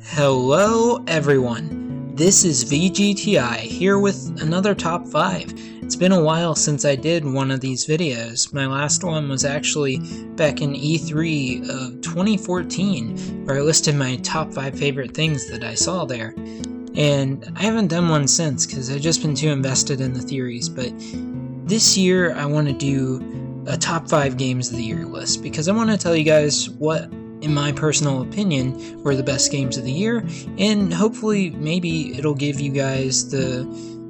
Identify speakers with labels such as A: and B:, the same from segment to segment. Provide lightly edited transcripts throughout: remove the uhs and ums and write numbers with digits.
A: Hello everyone, this is VGTI here with another top 5. It's been a while since I did one of these videos. My last one was actually back in E3 of 2014, where I listed my top 5 favorite things that I saw there. And I haven't done one since because I've just been too invested in the theories, but this year I want to do a top 5 games of the year list because I want to tell you guys what, in my personal opinion, were the best games of the year, and hopefully maybe it'll give you guys the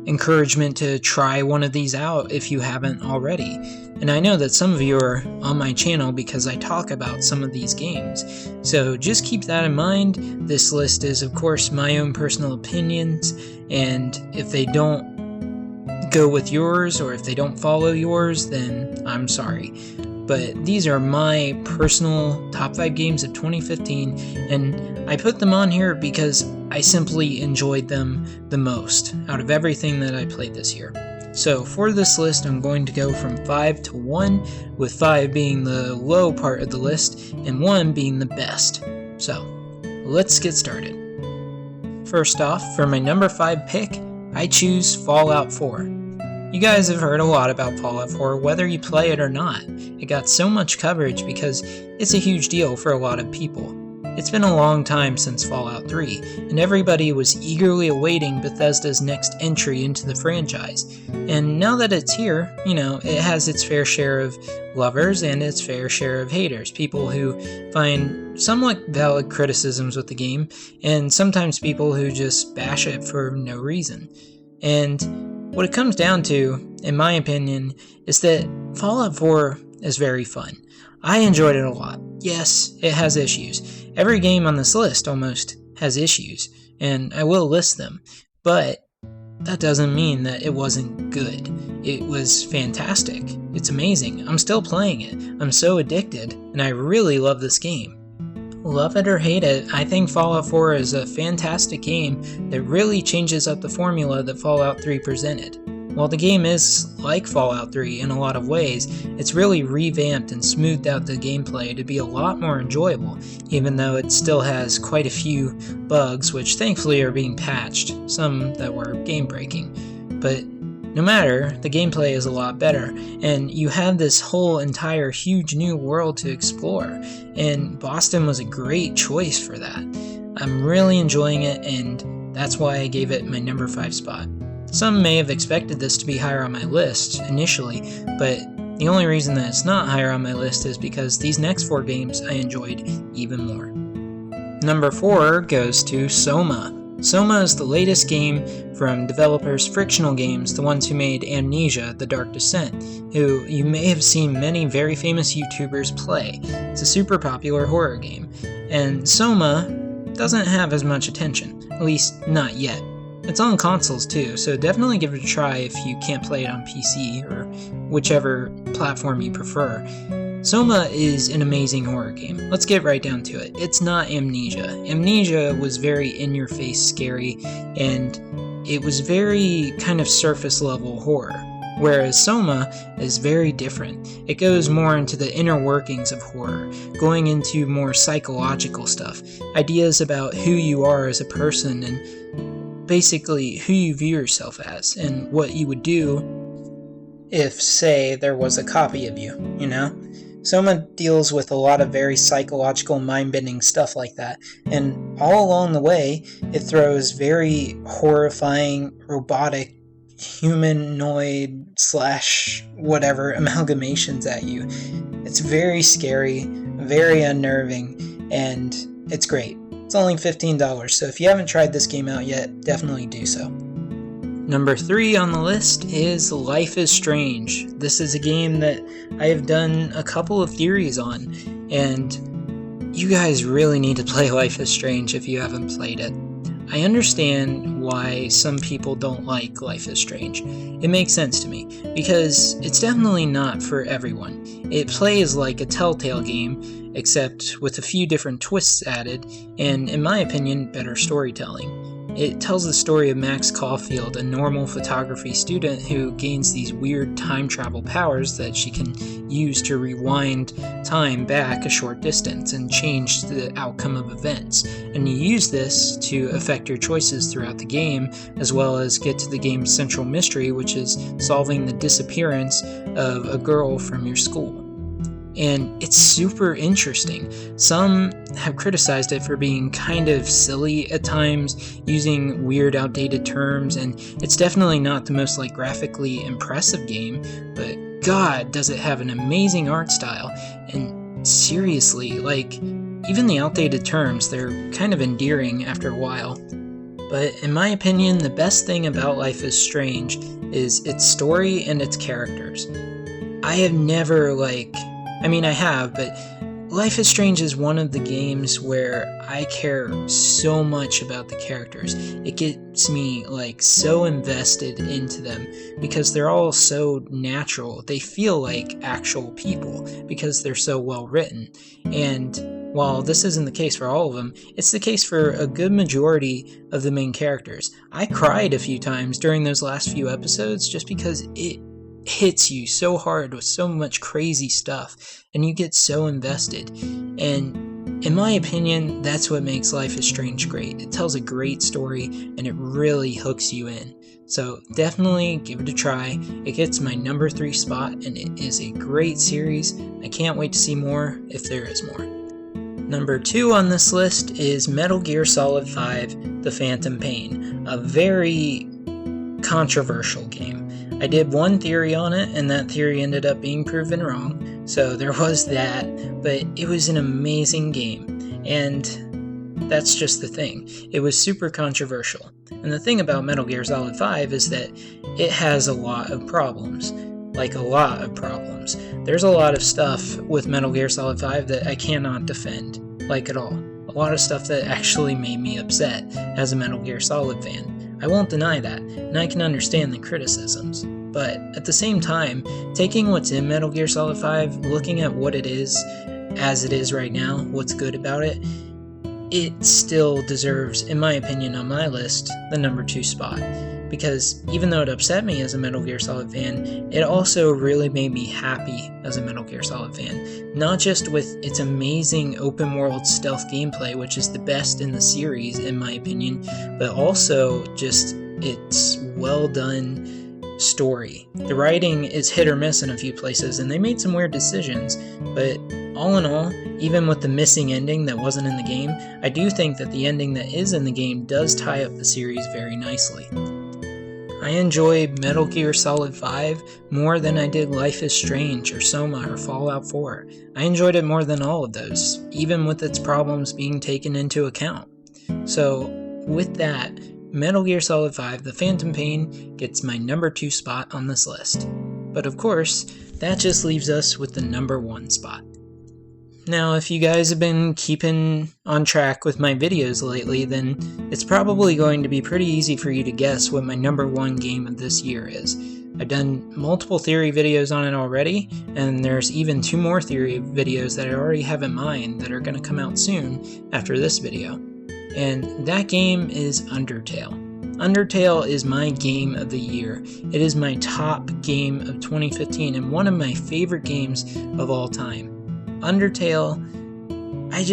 A: encouragement to try one of these out if you haven't already. And I know that some of you are on my channel because I talk about some of these games, so just keep that in mind. This list is of course my own personal opinions, and if they don't go with yours or if they don't follow yours, then I'm sorry. But these are my personal top 5 games of 2015, and I put them on here because I simply enjoyed them the most out of everything that I played this year. So for this list, I'm going to go from 5 to 1, with 5 being the low part of the list and 1 being the best. So let's get started. First off, for my number 5 pick, I choose Fallout 4. You guys have heard a lot about Fallout 4, whether you play it or not. It got so much coverage because it's a huge deal for a lot of people. It's been a long time since Fallout 3, and everybody was eagerly awaiting Bethesda's next entry into the franchise. And now that it's here, it has its fair share of lovers and its fair share of haters, people who find somewhat valid criticisms with the game, and sometimes people who just bash it for no reason. And what it comes down to, in my opinion, is that Fallout 4 is very fun. I enjoyed it a lot. Yes, it has issues. Every game on this list almost has issues, and I will list them, but that doesn't mean that it wasn't good. It was fantastic. It's amazing. I'm still playing it. I'm so addicted, and I really love this game. Love it or hate it, I think Fallout 4 is a fantastic game that really changes up the formula that Fallout 3 presented. While the game is like Fallout 3 in a lot of ways, it's really revamped and smoothed out the gameplay to be a lot more enjoyable, even though it still has quite a few bugs, which thankfully are being patched, some that were game-breaking. But no matter, the gameplay is a lot better, and you have this whole entire huge new world to explore, and Boston was a great choice for that. I'm really enjoying it, and that's why I gave it my number 5 spot. Some may have expected this to be higher on my list initially, but the only reason that it's not higher on my list is because these next 4 games I enjoyed even more. Number 4 goes to Soma. Soma is the latest game from developers Frictional Games, the ones who made Amnesia: The Dark Descent, who you may have seen many very famous YouTubers play. It's a super popular horror game, and Soma doesn't have as much attention, at least not yet. It's on consoles too, so definitely give it a try if you can't play it on PC or whichever platform you prefer. Soma is an amazing horror game. Let's get right down to it. It's not Amnesia. Amnesia was very in-your-face scary, and it was very kind of surface-level horror, whereas Soma is very different. It goes more into the inner workings of horror, going into more psychological stuff, ideas about who you are as a person, and basically who you view yourself as, and what you would do if, say, there was a copy of you, Soma deals with a lot of very psychological, mind-bending stuff like that, and all along the way, it throws very horrifying, robotic, humanoid / whatever amalgamations at you. It's very scary, very unnerving, and it's great. It's only $15, so if you haven't tried this game out yet, definitely do so. Number 3 on the list is Life is Strange. This is a game that I have done a couple of theories on, and you guys really need to play Life is Strange if you haven't played it. I understand why some people don't like Life is Strange. It makes sense to me, because it's definitely not for everyone. It plays like a Telltale game, except with a few different twists added, and in my opinion, better storytelling. It tells the story of Max Caulfield, a normal photography student who gains these weird time travel powers that she can use to rewind time back a short distance and change the outcome of events. And you use this to affect your choices throughout the game, as well as get to the game's central mystery, which is solving the disappearance of a girl from your school. And it's super interesting. Some have criticized it for being kind of silly at times, using weird, outdated terms, and it's definitely not the most graphically impressive game, but God, does it have an amazing art style. And seriously, even the outdated terms, they're kind of endearing after a while. But in my opinion, the best thing about Life is Strange is its story and its characters. I have never I have, but Life is Strange is one of the games where I care so much about the characters. It gets me so invested into them because they're all so natural. They feel like actual people because they're so well written. And while this isn't the case for all of them, it's the case for a good majority of the main characters. I cried a few times during those last few episodes just because it hits you so hard with so much crazy stuff and you get so invested. And in my opinion, that's what makes Life is Strange great. It tells a great story and it really hooks you in. So definitely give it a try. It gets my number 3 spot and it is a great series. I can't wait to see more if there is more. Number 2 on this list is Metal Gear Solid 5: The Phantom Pain, a very controversial game. I did one theory on it, and that theory ended up being proven wrong, so there was that, but it was an amazing game, and that's just the thing. It was super controversial. And the thing about Metal Gear Solid 5 is that it has a lot of problems. A lot of problems. There's a lot of stuff with Metal Gear Solid 5 that I cannot defend, at all. A lot of stuff that actually made me upset as a Metal Gear Solid fan. I won't deny that, and I can understand the criticisms. But at the same time, taking what's in Metal Gear Solid 5, looking at what it is as it is right now, what's good about it, it still deserves, in my opinion on my list, the number 2 spot. Because even though it upset me as a Metal Gear Solid fan, it also really made me happy as a Metal Gear Solid fan. Not just with its amazing open world stealth gameplay, which is the best in the series in my opinion, but also just its well done story. The writing is hit or miss in a few places, and they made some weird decisions, but all in all, even with the missing ending that wasn't in the game, I do think that the ending that is in the game does tie up the series very nicely. I enjoy Metal Gear Solid 5 more than I did Life is Strange or Soma or Fallout 4. I enjoyed it more than all of those, even with its problems being taken into account. So, with that, Metal Gear Solid 5: The Phantom Pain gets my number 2 spot on this list. But of course, that just leaves us with the number 1 spot. Now, if you guys have been keeping on track with my videos lately, then it's probably going to be pretty easy for you to guess what my number 1 game of this year is. I've done multiple theory videos on it already, and there's even 2 more theory videos that I already have in mind that are going to come out soon after this video. And that game is Undertale. Undertale is my game of the year. It is my top game of 2015 and one of my favorite games of all time. Undertale, I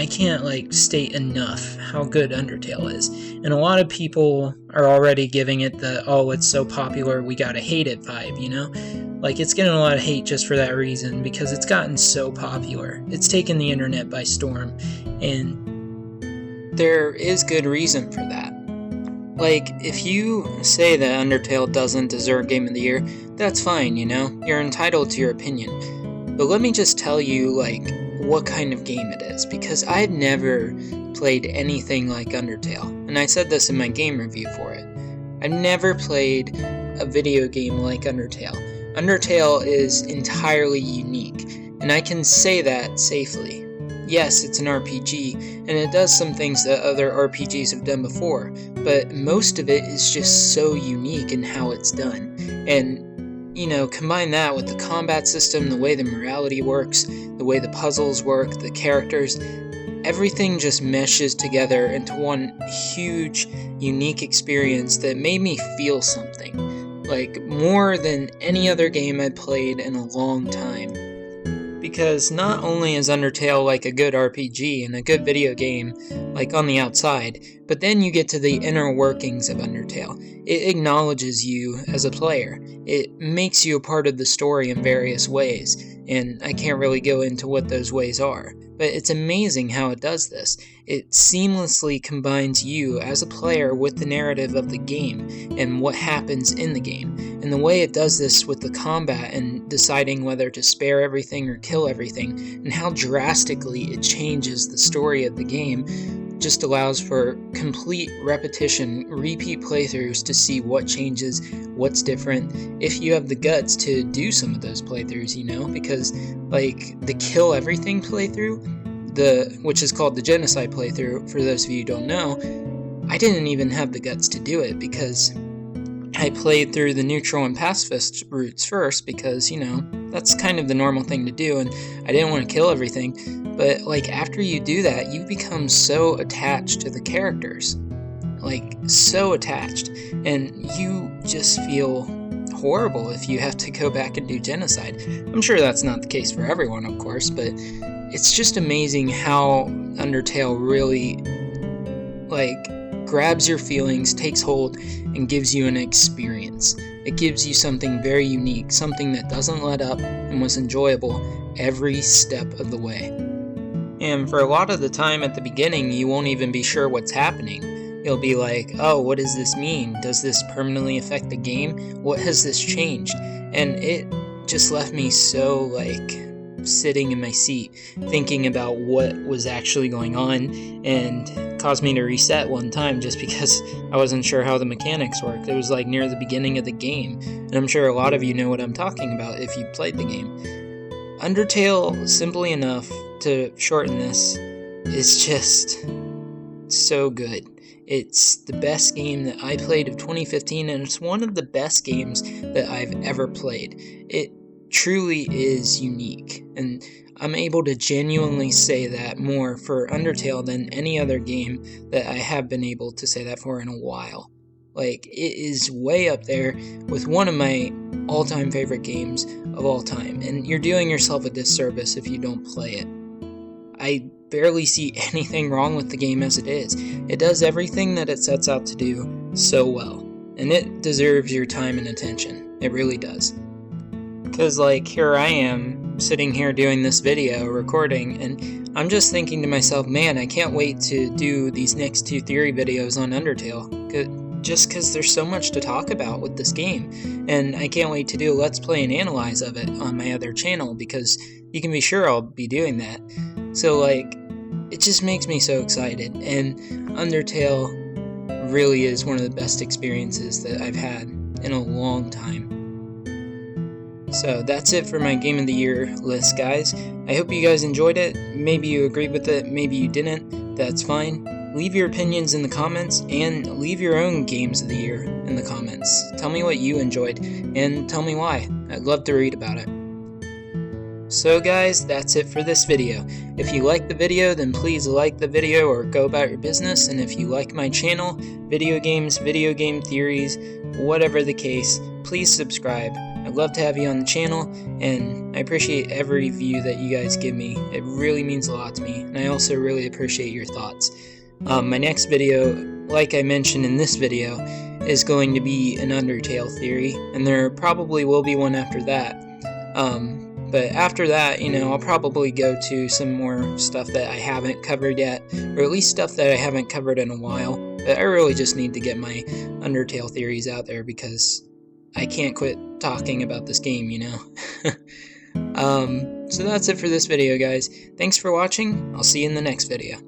A: can't state enough how good Undertale is. And a lot of people are already giving it the, oh, it's so popular, we gotta hate it vibe, you know? It's getting a lot of hate just for that reason, because it's gotten so popular. It's taken the internet by storm, and there is good reason for that. If you say that Undertale doesn't deserve Game of the Year, that's fine, you know? You're entitled to your opinion. But let me just tell you, what kind of game it is, because I've never played anything like Undertale, and I said this in my game review for it. I've never played a video game like Undertale. Undertale is entirely unique, and I can say that safely. Yes, it's an RPG, and it does some things that other RPGs have done before, but most of it is just so unique in how it's done. And, combine that with the combat system, the way the morality works, the way the puzzles work, the characters, everything just meshes together into one huge, unique experience that made me feel something, like more than any other game I played in a long time. Because not only is Undertale like a good RPG and a good video game, like on the outside, but then you get to the inner workings of Undertale. It acknowledges you as a player. It makes you a part of the story in various ways, and I can't really go into what those ways are. But it's amazing how it does this. It seamlessly combines you as a player with the narrative of the game and what happens in the game. And the way it does this with the combat and deciding whether to spare everything or kill everything, and how drastically it changes the story of the game, just allows for complete repetition, repeat playthroughs to see what changes, what's different, if you have the guts to do some of those playthroughs, you know, because like the kill everything playthrough, which is called the genocide playthrough, for those of you who don't know, I didn't even have the guts to do it because I played through the neutral and pacifist routes first because, you know, that's kind of the normal thing to do, and I didn't want to kill everything. But like after you do that, you become so attached to the characters, like so attached, and you just feel horrible if you have to go back and do genocide. I'm sure that's not the case for everyone, of course, but it's just amazing how Undertale really like grabs your feelings, takes hold, and gives you an experience. It gives you something very unique, something that doesn't let up and was enjoyable every step of the way. And for a lot of the time at the beginning, you won't even be sure what's happening. You'll be like, oh, what does this mean? Does this permanently affect the game? What has this changed? And it just left me so like sitting in my seat thinking about what was actually going on, and caused me to reset one time just because I wasn't sure how the mechanics worked. It was like near the beginning of the game, and I'm sure a lot of you know what I'm talking about if you played the game. Undertale, simply enough to shorten this, is just so good. It's the best game that I played of 2015, and it's one of the best games that I've ever played. It truly is unique, and I'm able to genuinely say that more for Undertale than any other game that I have been able to say that for in a while. Like, it is way up there with one of my all-time favorite games of all time, and you're doing yourself a disservice if you don't play it. I barely see anything wrong with the game as it is. It does everything that it sets out to do so well, and it deserves your time and attention. It really does. Because, like, here I am, sitting here doing this video, recording, and I'm just thinking to myself, man, I can't wait to do these next 2 theory videos on Undertale, just because there's so much to talk about with this game, and I can't wait to do a Let's Play and Analyze of it on my other channel, because you can be sure I'll be doing that. So, like, it just makes me so excited, and Undertale really is one of the best experiences that I've had in a long time. So that's it for my Game of the Year list, guys. I hope you guys enjoyed it. Maybe you agreed with it, maybe you didn't. That's fine. Leave your opinions in the comments, and leave your own Games of the Year in the comments. Tell me what you enjoyed, and tell me why. I'd love to read about it. So guys, that's it for this video. If you liked the video, then please like the video or go about your business, and if you like my channel, video games, video game theories, whatever the case, please subscribe. I'd love to have you on the channel, and I appreciate every view that you guys give me. It really means a lot to me, and I also really appreciate your thoughts. My next video, like I mentioned in this video, is going to be an Undertale theory, and there probably will be one after that. But after that, you know, I'll probably go to some more stuff that I haven't covered yet, or at least stuff that I haven't covered in a while. But I really just need to get my Undertale theories out there because I can't quit talking about this game, you know? So that's it for this video, guys. Thanks for watching. I'll see you in the next video.